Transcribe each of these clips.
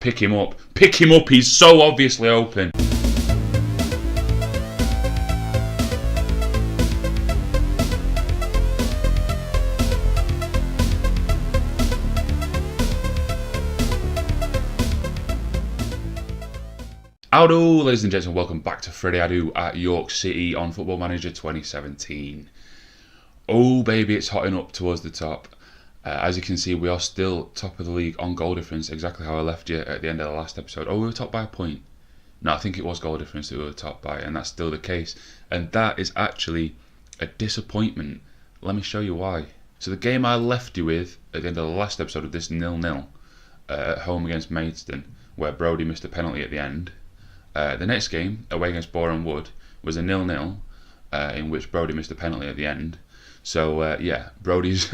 Pick him up. Pick him up. He's so obviously open. Howdo, ladies and gents, and welcome back to Freddy Adu at York City on Football Manager 2017. Oh baby, it's hotting up towards the top. As you can see, we are still top of the league on goal difference, exactly how I left you at the end of the last episode. Oh, we were top by a point. No, I think it was goal difference that we were top by, and that's still the case. And that is actually a disappointment. Let me show you why. So the game I left you with at the end of the last episode of this 0-0 at home against Maidstone, where Brodie missed a penalty at the end. The next game, away against Boreham Wood, was a 0-0 in which Brodie missed a penalty at the end. So yeah, Brodie's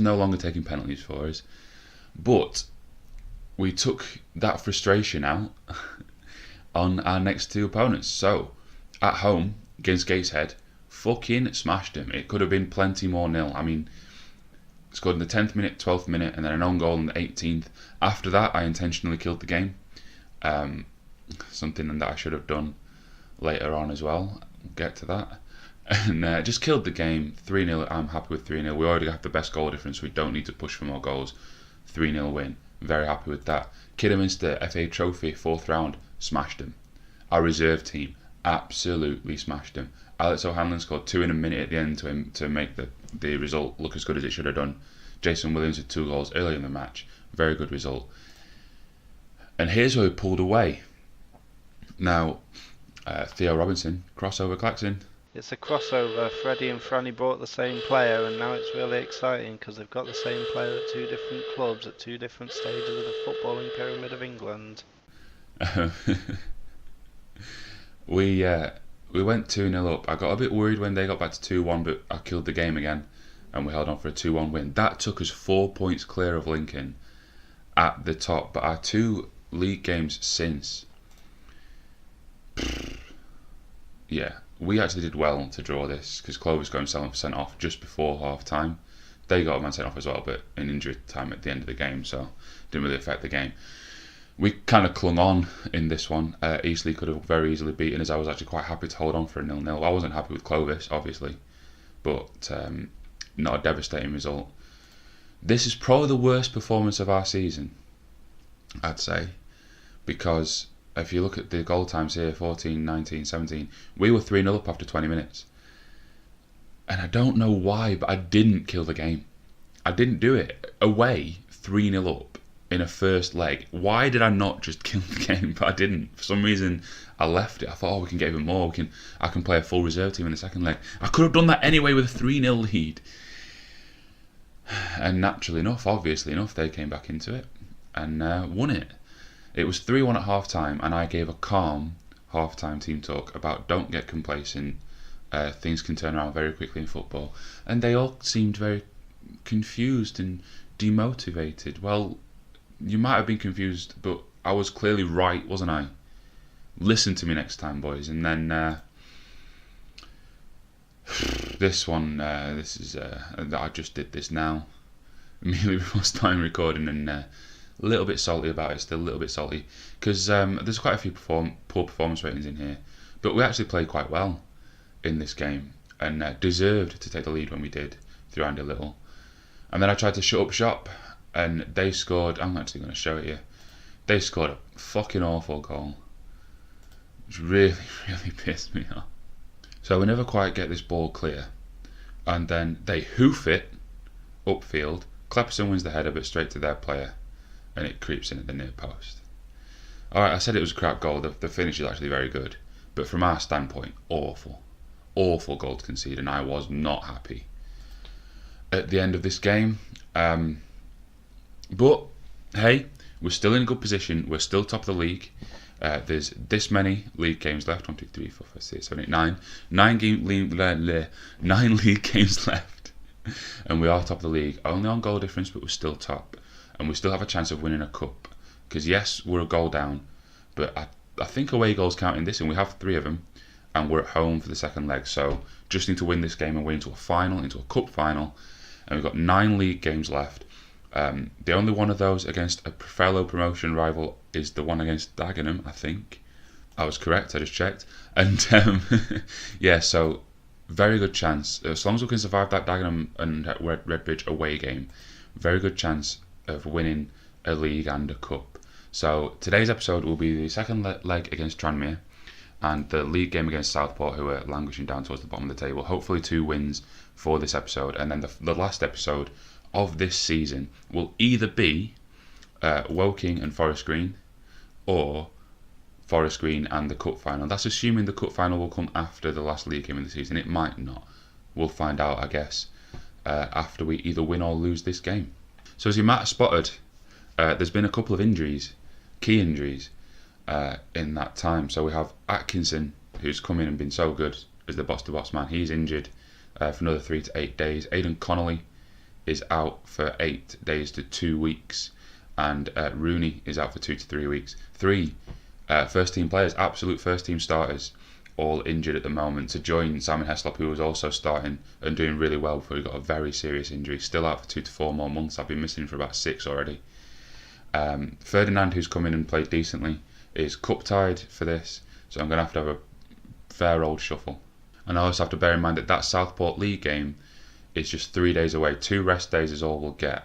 no longer taking penalties for us. But we took that frustration out on our next two opponents. So at home against Gateshead, fucking smashed him. It could have been plenty more nil. I mean, scored in the 10th minute, 12th minute, and then an own goal in the 18th. After that, I intentionally killed the game. Something that I should have done later on as well. We'll get to that. And just killed the game. 3-0. I'm happy with 3-0. We already have the best goal difference. We don't need to push for more goals. 3-0 win. Very happy with that. Kidderminster FA Trophy, 4th round. Smashed them. Our reserve team absolutely smashed them. Alex O'Hanlon scored 2 in a minute at the end to make the result look as good as it should have done. Jason Williams with 2 goals early in the match. Very good result. And here's where we pulled away. Now, Theo Robinson, crossover Claxon. It's a crossover. Freddie and Franny bought the same player, and now it's really exciting because they've got the same player at 2 different clubs at 2 different stages of the footballing pyramid of England. We went 2-0 up. I got a bit worried when they got back to 2-1, but I killed the game again, and we held on for a 2-1 win. That took us 4 points clear of Lincoln at the top, but our 2 league games since, yeah, we actually did well to draw this because Clovis got himself sent off just before half time. They got a man sent off as well, but in injury time at the end of the game, so didn't really affect the game. We kind of clung on in this one. Eastleigh could have very easily beaten us. I was actually quite happy to hold on for a 0-0. I wasn't happy with Clovis, obviously, but not a devastating result. This is probably the worst performance of our season, I'd say, because if you look at the goal times here, 14, 19, 17, we were 3-0 up after 20 minutes. And I don't know why, but I didn't kill the game. I didn't do it. Away, 3-0 up in a first leg. Why did I not just kill the game? But I didn't. For some reason, I left it. I thought, we can get even more. I can play a full reserve team in the second leg. I could have done that anyway with a 3-0 lead. And naturally enough, obviously enough, they came back into it and won it. It was 3-1 at half-time, and I gave a calm half-time team talk about don't get complacent, things can turn around very quickly in football. And they all seemed very confused and demotivated. Well, you might have been confused, but I was clearly right, wasn't I? Listen to me next time, boys. And then this one, I just did this now, immediately before starting recording, and a little bit salty about it, still a little bit salty, because there's quite a few poor performance ratings in here, but we actually played quite well in this game, and deserved to take the lead when we did, through Andy Little. And then I tried to shut up shop, and they scored, I'm actually going to show it you, they scored a fucking awful goal, which really, really pissed me off. So we never quite get this ball clear, and then they hoof it upfield. Clepperson wins the header, but straight to their player, and it creeps in at the near post. Alright, I said it was a crap goal. The finish is actually very good, but from our standpoint, awful goal to concede, and I was not happy at the end of this game. But hey, we're still in a good position. We're still top of the league. There's this many league games left. 1, 2, 3, 4, 5, 6, 7, 8, 9. 9 league games left, and we are top of the league. Only on goal difference, but we're still top, and we still have a chance of winning a cup. Because yes, we're a goal down, but I think away goals count in this, and we have 3 of them, and we're at home for the second leg. So just need to win this game and win into a final, into a cup final, and we've got 9 league games left. The only one of those against a fellow promotion rival is the one against Dagenham, I think. I was correct, I just checked. And yeah, so very good chance, as long as we can survive that Dagenham and Redbridge away game, very good chance of winning a league and a cup. So today's episode will be the second leg against Tranmere and the league game against Southport, who are languishing down towards the bottom of the table. Hopefully 2 wins for this episode, and then the last episode of this season will either be Woking and Forest Green, or Forest Green and the cup final. That's assuming the cup final will come after the last league game of the season. It might not. We'll find out, I guess, after we either win or lose this game. So as you might have spotted, there's been a couple of injuries, key injuries, in that time. So we have Atkinson, who's come in and been so good as the boss-to-boss man. He's injured for another 3 to 8 days. Aidan Connolly is out for 8 days to 2 weeks, and Rooney is out for 2 to 3 weeks. 3 first team players, absolute first team starters, all injured at the moment, to join Simon Heslop, who was also starting and doing really well before he got a very serious injury. Still out for 2 to 4 more months. I've been missing him for about 6 already. Ferdinand, who's come in and played decently, is cup tied for this, so I'm going to have a fair old shuffle. And I also have to bear in mind that Southport League game is just 3 days away. 2 rest days is all we'll get.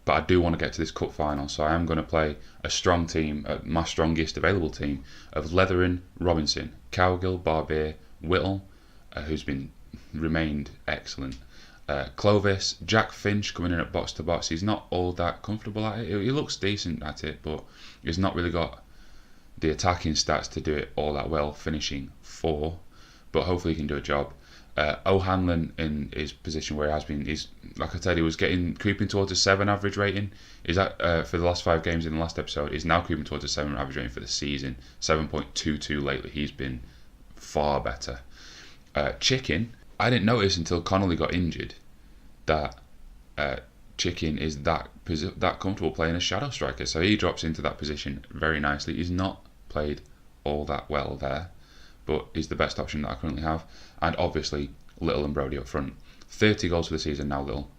But I do want to get to this cup final, so I am going to play a strong team, my strongest available team, of Leatherin, Robinson, Cowgill, Barbier, Whittle, who's remained excellent, Clovis, Jack Finch coming in at box to box. He's not all that comfortable at it. He looks decent at it, but he's not really got the attacking stats to do it all that well, finishing 4, but hopefully he can do a job. O'Hanlon in his position where he has been, he's, like I said, he was creeping towards a 7 average rating. Is that for the last 5 games in the last episode? He's now creeping towards a 7 average rating for the season. 7.22 lately. He's been far better. Chicken, I didn't notice until Connolly got injured that Chicken is that comfortable playing a shadow striker. So he drops into that position very nicely. He's not played all that well there, but he's the best option that I currently have. And obviously Little and Brody up front. 30 goals for the season now, Little.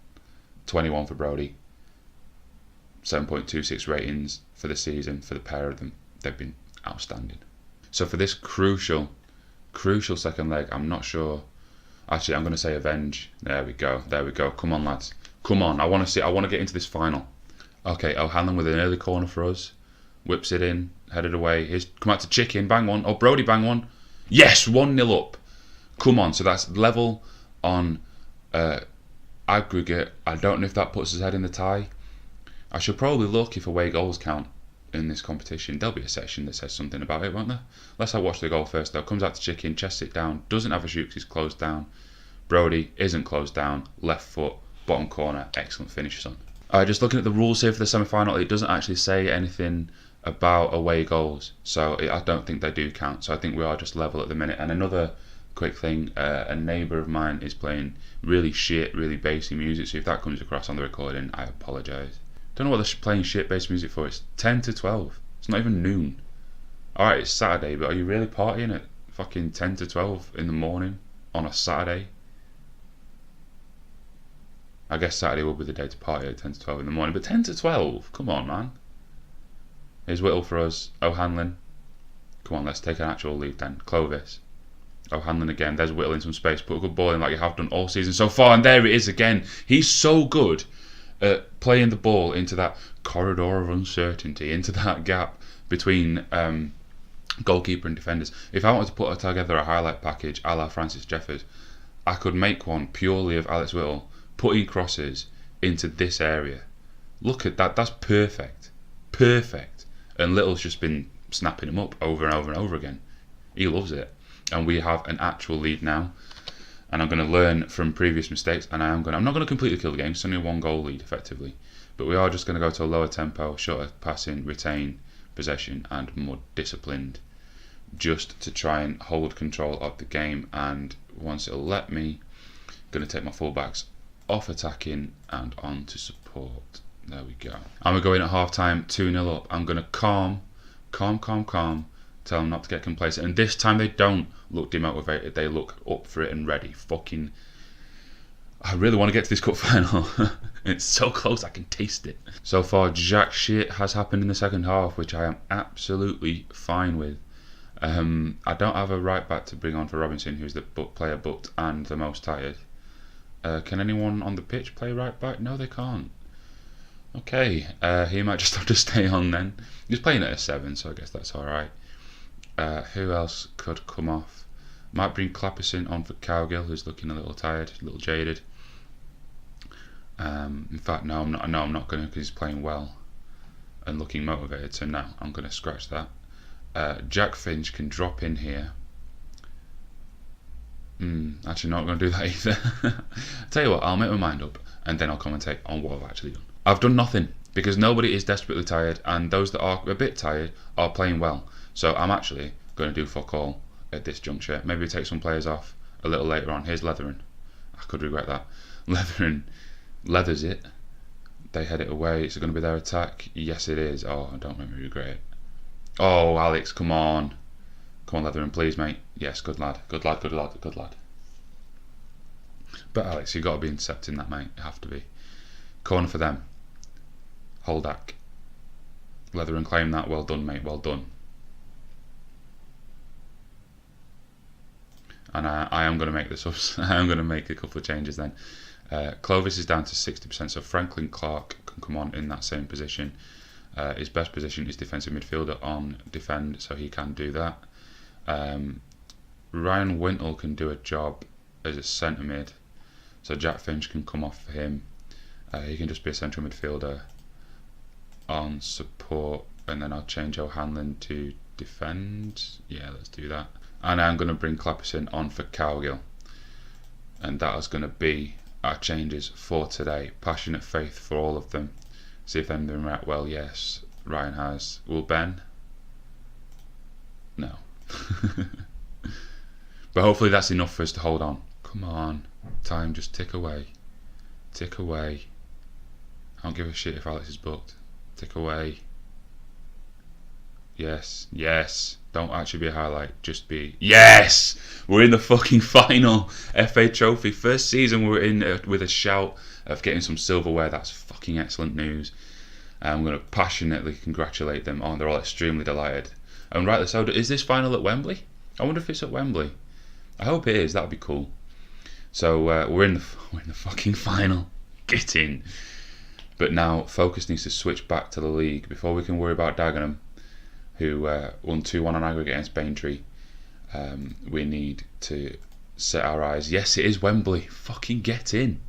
21 for Brody. 7.26 ratings for the season for the pair of them. They've been outstanding. So for this crucial second leg, I'm not sure. Actually, I'm going to say avenge. There we go. Come on, lads. Come on. I want to get into this final. Okay, O'Hanlon with an early corner for us. Whips it in, headed away. Here's come out to Chicken, bang one. Oh, Brody, bang one. Yes, 1-0 up. Come on, so that's level on aggregate. I don't know if that puts us ahead in the tie. I should probably look if away goals count in this competition. There'll be a section that says something about it, won't there? Let's watch the goal first though. Comes out to Chicken, chests it down, doesn't have a shoot because he's closed down. Brody isn't closed down, left foot, bottom corner, excellent finish, son. Just looking at the rules here for the semi-final, it doesn't actually say anything about away goals, so I don't think they do count. So I think we are just level at the minute. And another quick thing, a neighbour of mine is playing really shit, really bassy music, so if that comes across on the recording, I apologise. Don't know what they're playing shit bass music for. It's 10 to 12. It's not even noon. Alright, it's Saturday, but are you really partying at fucking 10 to 12 in the morning on a Saturday? I guess Saturday will be the day to party at 10 to 12 in the morning, but 10 to 12? Come on, man. Here's Whittle for us. O'Hanlon. Come on, let's take an actual lead then. Clovis. O'Hanlon again. There's Whittle in some space. Put a good ball in like you have done all season so far. And there it is again. He's so good at playing the ball into that corridor of uncertainty, into that gap between goalkeeper and defenders. If I wanted to put together a highlight package a la Francis Jeffers, I could make one purely of Alex Whittle putting crosses into this area. Look at that. That's perfect. Perfect. And Little's just been snapping him up over and over and over again. He loves it. And we have an actual lead now. And I'm going to learn from previous mistakes. And I'm not going to completely kill the game. It's only a 1-goal lead, effectively. But we are just going to go to a lower tempo, shorter passing, retain possession, and more disciplined, just to try and hold control of the game. And once it'll let me, I'm going to take my fullbacks off attacking and on to support. There we go. And we're going at half time, 2-0 up. I'm going to calm, tell them not to get complacent. And this time they don't look demotivated. They look up for it and ready. Fucking I really want to get to this cup final. It's so close, I can taste it. So far, jack shit has happened in the second half, which I am absolutely fine with. I don't have a right back to bring on for Robinson, who's the player booked and the most tired. Can anyone on the pitch play right back? No, they can't. Okay, he might just have to stay on then. He's playing at a 7, so I guess that's alright. Who else could come off? Might bring Clapperson on for Cowgill, who's looking a little tired, a little jaded. In fact, no, I'm not going to, because he's playing well and looking motivated, so no, I'm going to scratch that. Jack Finch can drop in here. Actually not going to do that either. Tell you what, I'll make my mind up and then I'll commentate on what I've actually done. I've done nothing because nobody is desperately tired, and those that are a bit tired are playing well. So I'm actually going to do fuck all at this juncture. Maybe take some players off a little later on. Here's Leathering. I could regret that. Leathering leathers it. They head it away. Is it going to be their attack? Yes, it is. Oh, don't make me regret it. Oh, Alex, come on. Come on, Leathering, please, mate. Yes, good lad. Good lad, good lad, good lad. But Alex, you've got to be intercepting that, mate. You have to be. Corner for them. Holdak. Leathering claim that. Well done, mate. Well done. And I am going to make the subs. I am going to make a couple of changes then. Clovis is down to 60%, so Franklin Clark can come on in that same position. His best position is defensive midfielder on defend, so he can do that. Ryan Wintle can do a job as a centre mid, so Jack Finch can come off for him. He can just be a central midfielder on support, and then I'll change O'Hanlon to defend. Yeah, let's do that. And I'm going to bring Clapperson on for Cowgill, and that is going to be our changes for today. Passionate faith for all of them. See if they've been right. Well, yes, Ryan has. Will Ben? No. But hopefully that's enough for us to hold on. Come on, time, just tick away. Tick away. I don't give a shit if Alex is booked. Tick away. Yes, yes. Don't actually be a highlight, just be... Yes! We're in the fucking final FA Trophy. First season we're in with a shout of getting some silverware. That's fucking excellent news. I'm going to passionately congratulate them on. They're all extremely delighted. And rightly so. Is this final at Wembley? I wonder if it's at Wembley. I hope it is. That'd be cool. So we're in the fucking final. Get in. But now focus needs to switch back to the league before we can worry about Dagenham, who won 2-1 on aggregate against Baintree. We need to set our eyes. Yes, it is Wembley. Fucking get in.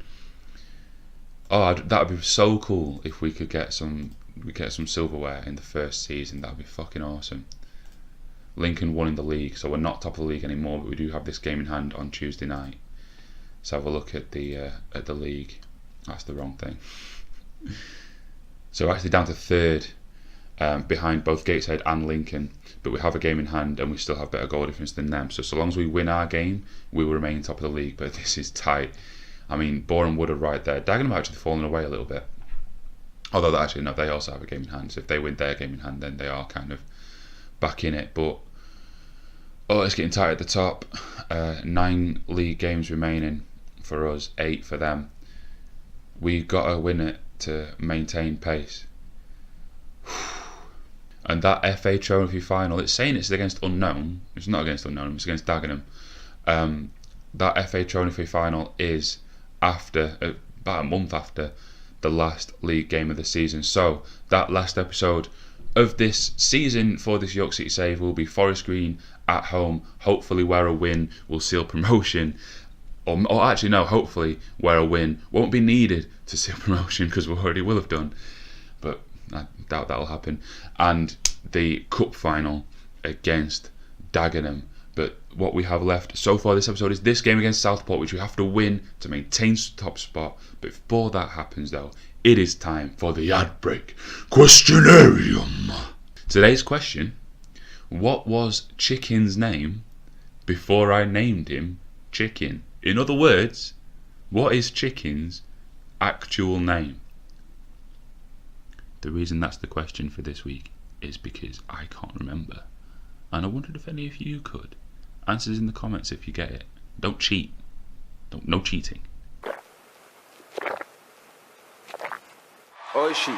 Oh, that would be so cool if we could get some silverware in the first season. That would be fucking awesome. Lincoln won in the league, so we're not top of the league anymore, but we do have this game in hand on Tuesday night. Let's have a look at the league. That's the wrong thing. So we're actually down to third, behind both Gateshead and Lincoln, but we have a game in hand and we still have better goal difference than them. So long as we win our game, we will remain top of the league. But this is tight. I mean, Boreham Wood are right there. Dagenham have actually fallen away a little bit. Although actually no, they also have a game in hand. So if they win their game in hand, then they are kind of back in it. But it's getting tight at the top. 9 league games remaining for us, 8 for them. We've got to win it to maintain pace. And that FA Trophy final, it's saying it's against Unknown. It's not against Unknown, it's against Dagenham. That FA Trophy final is after, about a month after, the last league game of the season. So that last episode of this season for this York City save will be Forest Green at home, hopefully where a win will seal promotion. Or actually no, hopefully where a win won't be needed to seal promotion, because we already will have done. But I doubt that'll happen. And the cup final against Dagenham. But what we have left so far this episode is this game against Southport, which we have to win to maintain top spot. But before that happens though, it is time for the ad break questionarium. Today's question: what was Chicken's name before I named him Chicken? In other words, what is Chicken's actual name? The reason that's the question for this week is because I can't remember. And I wondered if any of you could. Answers in the comments if you get it. Don't cheat. No cheating. おいしい。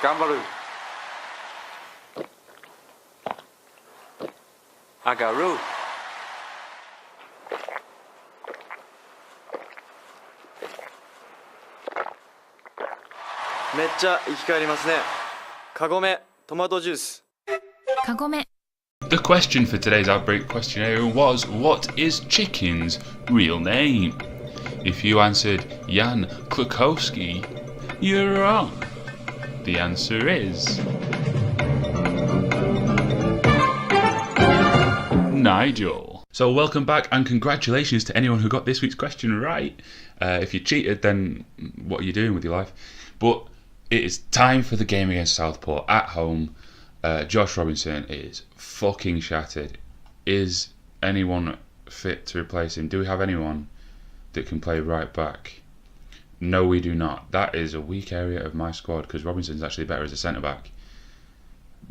頑張る。上がる。めっちゃ生き返りますね。カゴメトマトジュース。カゴメ。 The question for today's Outbreak questionnaire was, what is Chicken's real name? If you answered Jan Klukowski, you're wrong. The answer is Nigel. So welcome back and congratulations to anyone who got this week's question right. If you cheated, then what are you doing with your life? But it is time for the game against Southport at home. Josh Robinson is fucking shattered. Is anyone fit to replace him? Do we have anyone that can play right back? No, we do not. That is a weak area of my squad because Robinson's actually better as a centre back.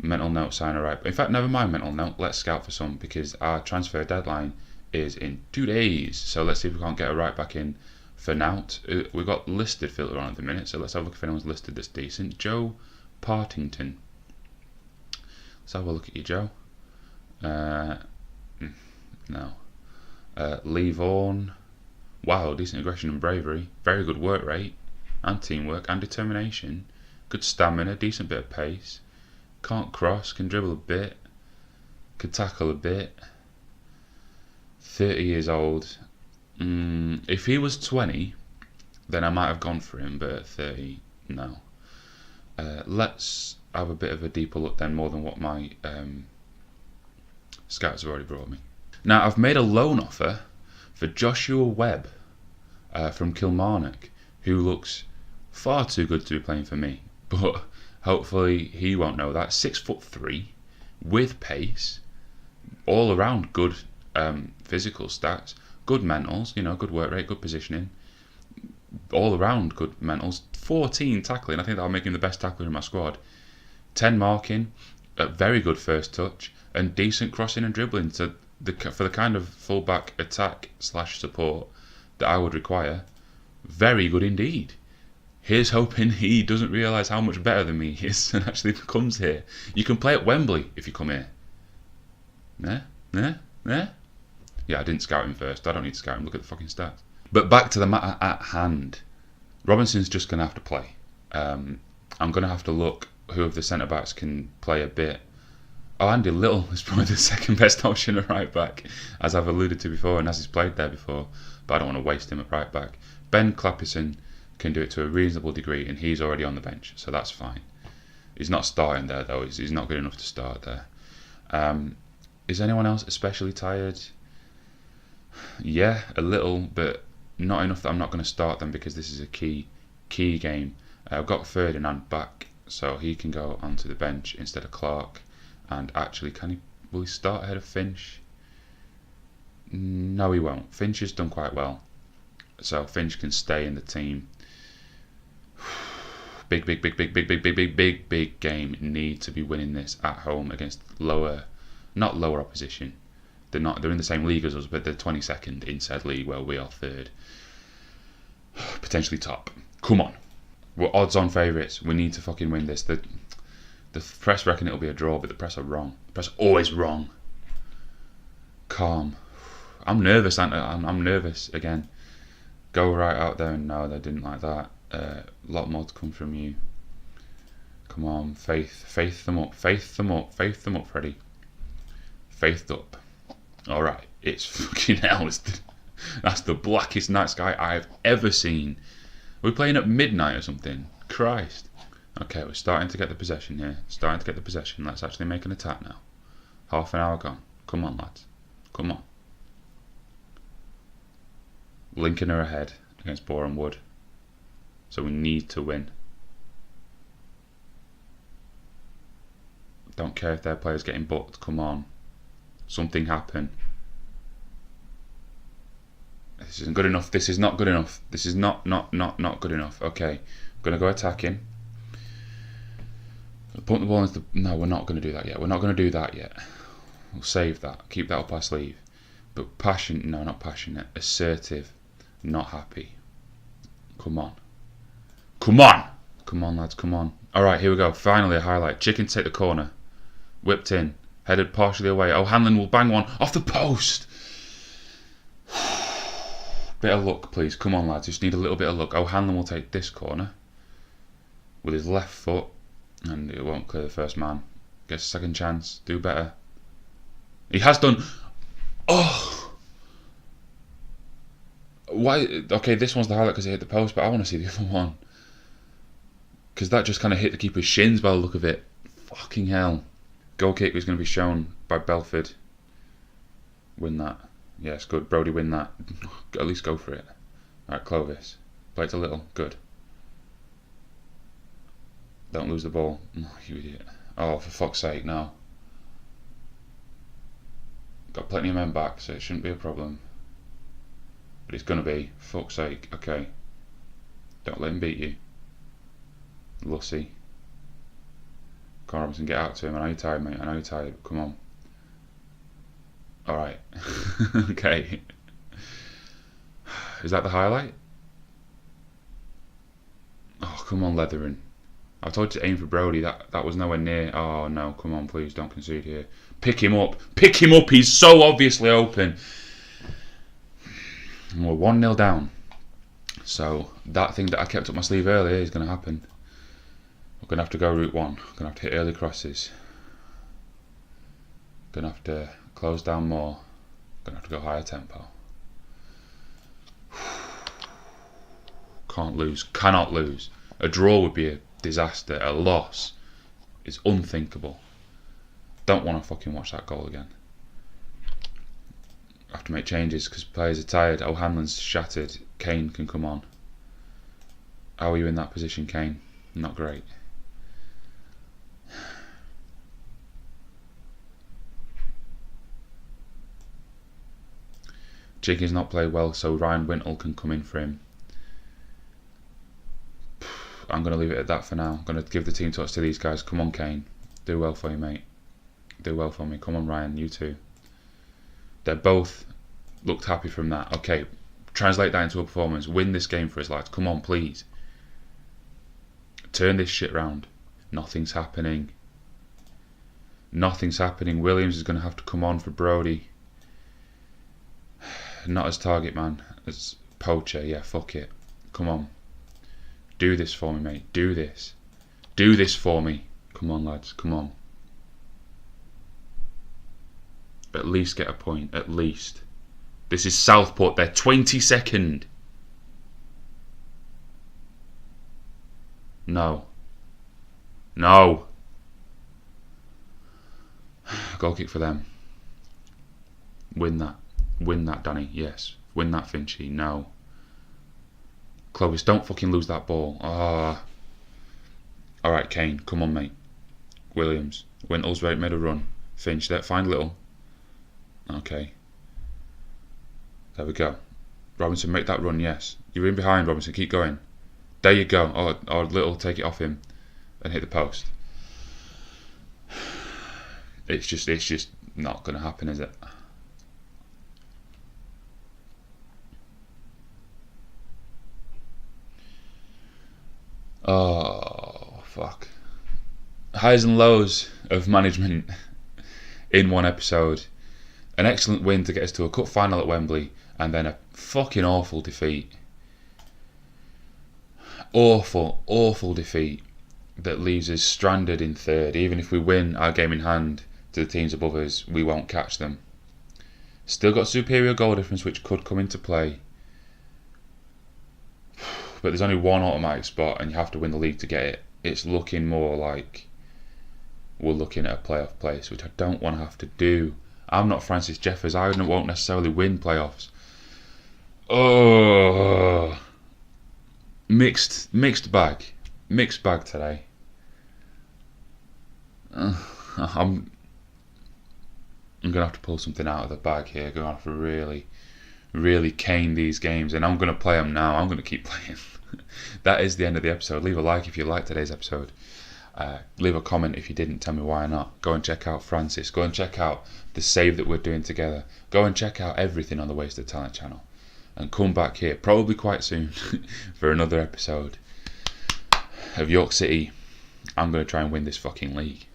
Mental note, sign a right. In fact, never mind mental note. Let's scout for some because our transfer deadline is in 2 days. So let's see if we can't get a right back in for Nout. We've got listed filter on at the minute, so let's have a look if anyone's listed that's decent. Joe Partington. Let's have a look at you, Joe. No. Lee Vaughan. Wow, decent aggression and bravery. Very good work rate and teamwork and determination. Good stamina, decent bit of pace. Can't cross, can dribble a bit. Could tackle a bit. 30 years old. If he was 20, then I might have gone for him, but at 30, no. Let's have a bit of a deeper look then, more than what my scouts have already brought me. Now, I've made a loan offer for Joshua Webb from Kilmarnock, who looks far too good to be playing for me, but hopefully he won't know that. 6'3", with pace, all around good physical stats, good mentals, good work rate, good positioning, all around good mentals. 14 tackling, I think that'll make him the best tackler in my squad. 10 marking, a very good first touch, and decent crossing and dribbling for the kind of fullback attack / support that I would require. Very good indeed. Here's hoping he doesn't realise how much better than me he is and actually comes here. You can play at Wembley if you come here. Yeah, I didn't scout him first. I don't need to scout him. Look at the fucking stats. But back to the matter at hand. Robinson's just going to have to play. I'm going to have to look who of the centre-backs can play a bit. Oh, Andy Little is probably the second best option at right back, as I've alluded to before and as he's played there before, but I don't want to waste him at right back. Ben Clappison can do it to a reasonable degree and he's already on the bench, so that's fine. He's not starting there though, he's not good enough to start there. Is anyone else especially tired? Yeah, a little, but not enough that I'm not going to start them because this is a key game. I've got Ferdinand back, so he can go onto the bench instead of Clark. And actually, will he start ahead of Finch? No, he won't. Finch has done quite well, so Finch can stay in the team. Big game. Need to be winning this at home against not lower opposition. They're in the same league as us, but they're 22nd in said league where we are third. Potentially top. Come on. We're odds-on favourites. We need to fucking win this. The press reckon it'll be a draw, but the press are wrong. The press are always wrong. Calm. I'm nervous, aren't I? I'm nervous again. Go right out there and no, they didn't like that. A lot more to come from you. Come on, faith them up, Freddie. Faithed up. Alright, it's fucking hell. That's the blackest night sky I've ever seen. Are we playing at midnight or something? Christ. Okay, we're starting to get the possession here. Let's actually make an attack now. Half an hour gone. Come on, lads. Come on. Lincoln are ahead against Boreham Wood. So we need to win. Don't care if their players getting booked. Come on. Something happen. This isn't good enough. This is not good enough. This is not good enough. Okay. I'm going to go attacking. Put the ball into the... No, we're not going to do that yet. We'll save that. Keep that up our sleeve. But not passionate. Assertive. Not happy. Come on. Come on! Come on, lads, come on. Alright, here we go. Finally a highlight. Chicken take the corner. Whipped in. Headed partially away. O'Hanlon will bang one off the post. Bit of luck, please. Come on, lads. Just need a little bit of luck. O'Hanlon will take this corner with his left foot, and it won't clear the first man. Gets a second chance. Do better. He has done. Oh! Why? Okay, this one's the highlight because it hit the post, but I want to see the other one. Because that just kind of hit the keeper's shins by the look of it. Fucking hell. Goal kick is going to be shown by Belford. Win that. Yes, good. Brody, win that. At least go for it. Alright, Clovis. Play it a little. Good. Don't lose the ball. Oh, you idiot. Oh, for fuck's sake, no. Got plenty of men back, so it shouldn't be a problem. But it's going to be. For fuck's sake. Okay. Don't let him beat you. Lussy. Come on, Robinson, get out to him. I know you're tired, mate. I know you're tired. Come on. Alright. Okay. Is that the highlight? Oh, come on, Leathering. I told you to aim for Brody. That was nowhere near. Oh, no. Come on, please. Don't concede here. Pick him up. Pick him up. He's so obviously open. And we're 1-0 down. So, that thing that I kept up my sleeve earlier is going to happen. We're going to have to go route one. We're going to have to hit early crosses. Going to have to close down more. Going to have to go higher tempo. Can't lose. Cannot lose. A draw would be a disaster. A loss is unthinkable. Don't want to fucking watch that goal again. I have to make changes because players are tired. O'Hanlon's shattered. Kane can come on. How are you in that position, Kane? Not great. Chicken's not played well, so Ryan Wintle can come in for him. I'm going to leave it at that for now. I'm going to give the team touch to these guys. Come on, Kane. Do well for you, mate. Do well for me. Come on, Ryan. You too. They both looked happy from that. Okay, translate that into a performance. Win this game for us, lads. Come on, please. Turn this shit round. Nothing's happening. Nothing's happening. Williams is going to have to come on for Brody. Not as target man, as poacher. Yeah, fuck it. Come on. Do this for me, mate. Do this. Do this for me. Come on, lads. Come on. At least get a point. At least. This is Southport. They're 22nd. No. No. Goal kick for them. Win that. Win that, Danny. Yes. Win that, Finchy. No. Clovis, don't fucking lose that ball. Ah. Alright, Kane. Come on, mate. Williams. Wintle's made a run. Finch, find Little. Okay. There we go. Robinson, make that run, yes. You're in behind, Robinson. Keep going. There you go. Or Little, take it off him and hit the post. It's just not going to happen, is it? Oh, fuck. Highs and lows of management in one episode. An excellent win to get us to a cup final at Wembley, and then a fucking awful defeat. Awful defeat that leaves us stranded in third. Even if we win our game in hand to the teams above us, we won't catch them. Still got superior goal difference which could come into play. But there's only one automatic spot and you have to win the league to get it. It's looking more like we're looking at a playoff place, which I don't want to have to do. I'm not Francis Jeffers. I won't necessarily win playoffs. Oh, mixed bag today. I'm gonna have to pull something out of the bag here. Gonna have to really cane these games, and I'm gonna play them now. I'm gonna keep playing. That is the end of the episode. Leave a like if you liked today's episode. Leave a comment if you didn't. Tell me why not. Go and check out Francis. Go and check out the save that we're doing together. Go and check out everything on the Wasted Talent channel. and come back here, probably quite soon, for another episode of York City. I'm going to try and win this fucking league.